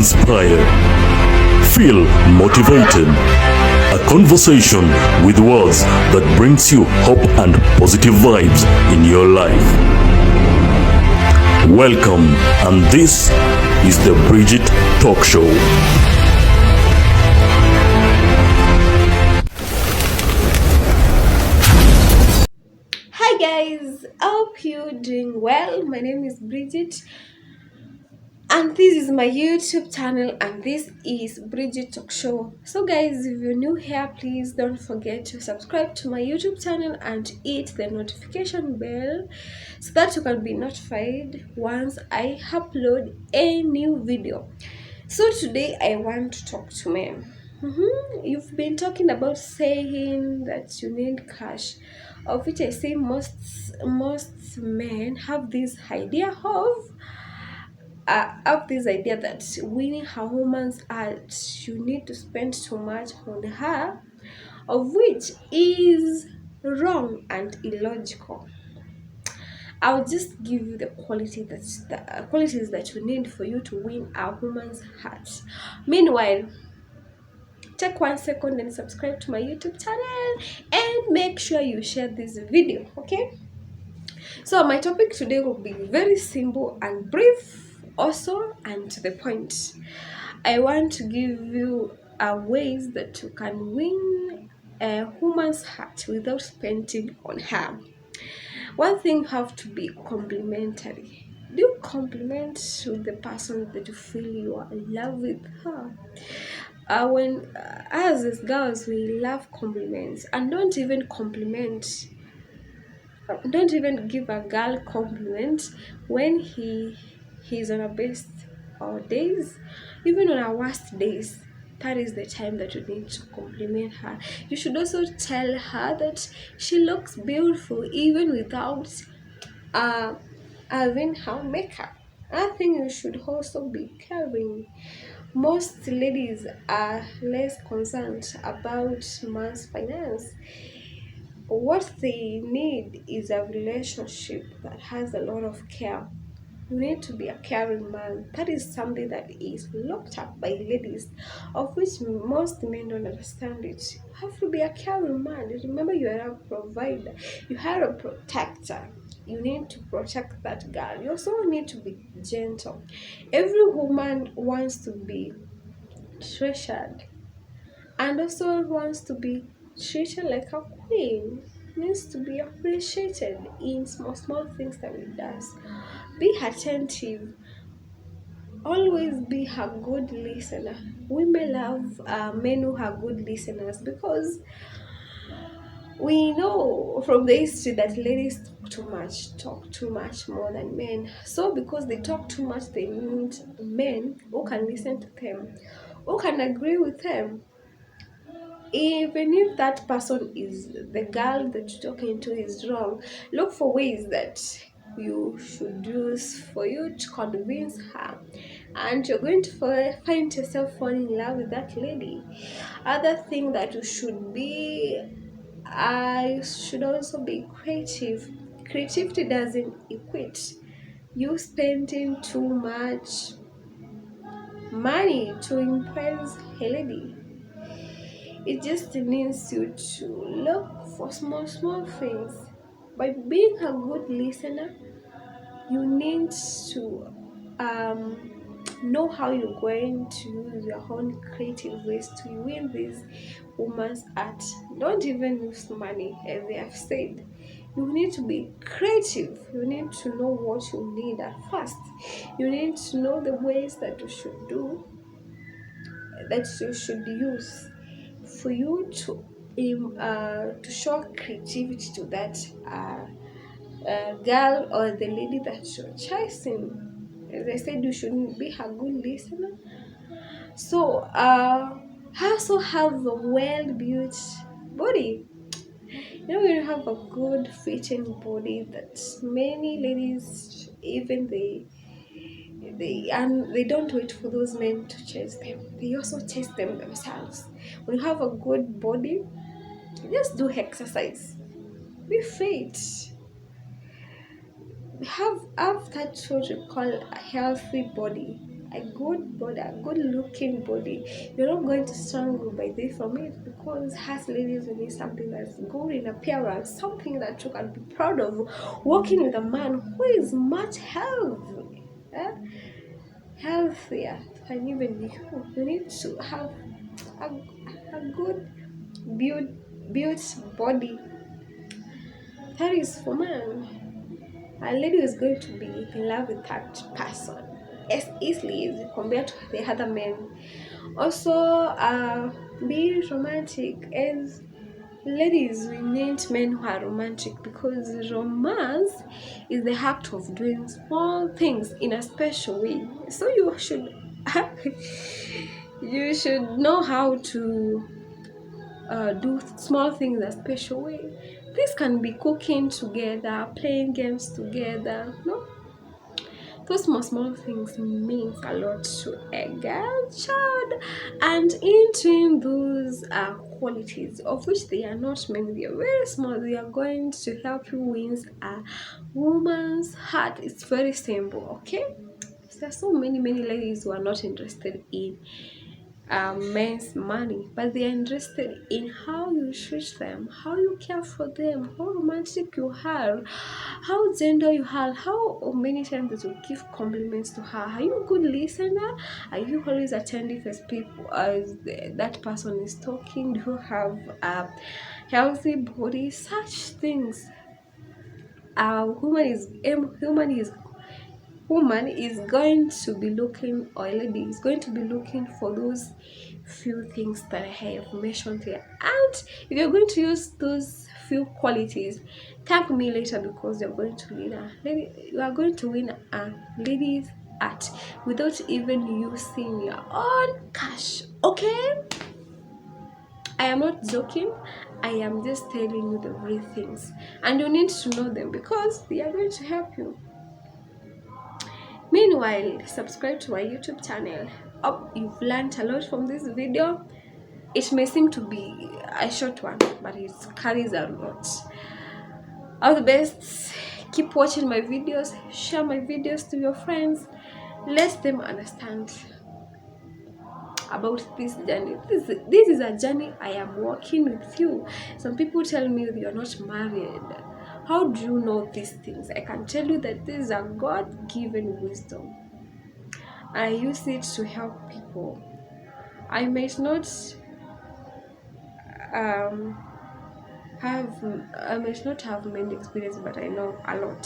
inspired. Feel motivated. A conversation with words that brings you hope and positive vibes in your life. Welcome, and this is the Bridget Talk Show. Hi guys, I hope you're doing well. My name is Bridget and this is my YouTube channel and this is Bridget Talk Show. So guys, if you're new here, please don't forget to subscribe to my YouTube channel and hit the notification bell so that you can be notified once I upload a new video. So today I want to talk to men. You've been talking about saying that you need cash, of which I say most men have this idea that winning a woman's heart, you need to spend so much on her, of which is wrong and illogical. I'll just give you the qualities that you need for you to win a woman's heart. Meanwhile, take 1 second and subscribe to my YouTube channel and make sure you share this video, okay? So my topic today will be very simple and brief also and to the point. I want to give you ways that you can win a woman's heart without spending on her. One thing have to be complimentary. Do you compliment to the person that you feel you are in love with her? When us as girls, we love compliments, and don't even give a girl compliment when he's on her best days, even on her worst days. That is the time that you need to compliment her. You should also tell her that she looks beautiful even without uh having her makeup. I think you should also be caring. Most ladies are less concerned about man's finance. What they need is a relationship that has a lot of care. You need to be a caring man. That is something that is looked up by ladies, of which most men don't understand it. You have to be a caring man. Remember, you are a provider, you are a protector. You need to protect that girl. You also need to be gentle. Every woman wants to be treasured and also wants to be treated like a queen, needs to be appreciated in small things that he does. Be attentive, always be a good listener. Women love men who are good listeners because we know from the history that ladies talk too much more than men. So because they talk too much, they need men who can listen to them, who can agree with them. Even if that person is the girl that you're talking to is wrong, look for ways that you should use for you to convince her, and you're going to find yourself falling in love with that lady. Other thing that you should be, I should also be creative. Creativity doesn't equate you spending too much money to impress a lady. It just needs you to look for small things. By being a good listener, you need to know how you're going to use your own creative ways to win this woman's heart. Don't even use money, as they have said. You need to be creative. You need to know what you need at first. You need to know the ways that you should do, that you should use for you to show creativity to that girl or the lady that you're chasing. As I said, you should be a good listener. So also have a well-built body. You know, you have a good fitting body that many ladies, even they don't wait for those men to chase them. They also chase them themselves. When you have a good body, just do exercise, be fit, have that what you call a healthy body. a good body, a good looking body. You're not going to struggle by this from it, because as ladies, we need something that's good in appearance, something that you can be proud of. Working with a man who is much healthy, healthier than even you need to have a, a good built body. That is for man. A lady is going to be in love with that person as easily as compared to the other men. Also, being romantic, as ladies, we need men who are romantic, because romance is the act of doing small things in a special way. So you should you should know how to do small things in a special way. This can be cooking together, playing games together. No, those small things means a lot to a girl child. And in between those qualities, of which they are not many, they are very small, they are going to help you win a woman's heart. It's very simple, okay? There are so many ladies who are not interested in men's money, but they are interested in how you treat them, how you care for them, how romantic you are, how gentle you are, how many times that you give compliments to her. Are you a good listener? Are you always attentive as people as that person is talking? Do you have a healthy body? Such things. Woman is going to be looking, or a lady is going to be looking for those few things that I have mentioned here. And if you're going to use those few qualities, thank me later, because you're going to win you are going to win a lady's heart without even using your own cash. Okay, I am not joking. I am just telling you the real things, and you need to know them, because they are going to help you. Meanwhile, subscribe to my YouTube channel. Hope you've learned a lot from this video. It may seem to be a short one, but it carries a lot. All the best. Keep watching my videos. Share my videos to your friends. Let them understand about this journey. This is a journey I am walking with you. Some people tell me you're not married. How do you know these things? I can tell you that this is a God-given wisdom. I use it to help people. I might not um I might not have many experience, but I know a lot.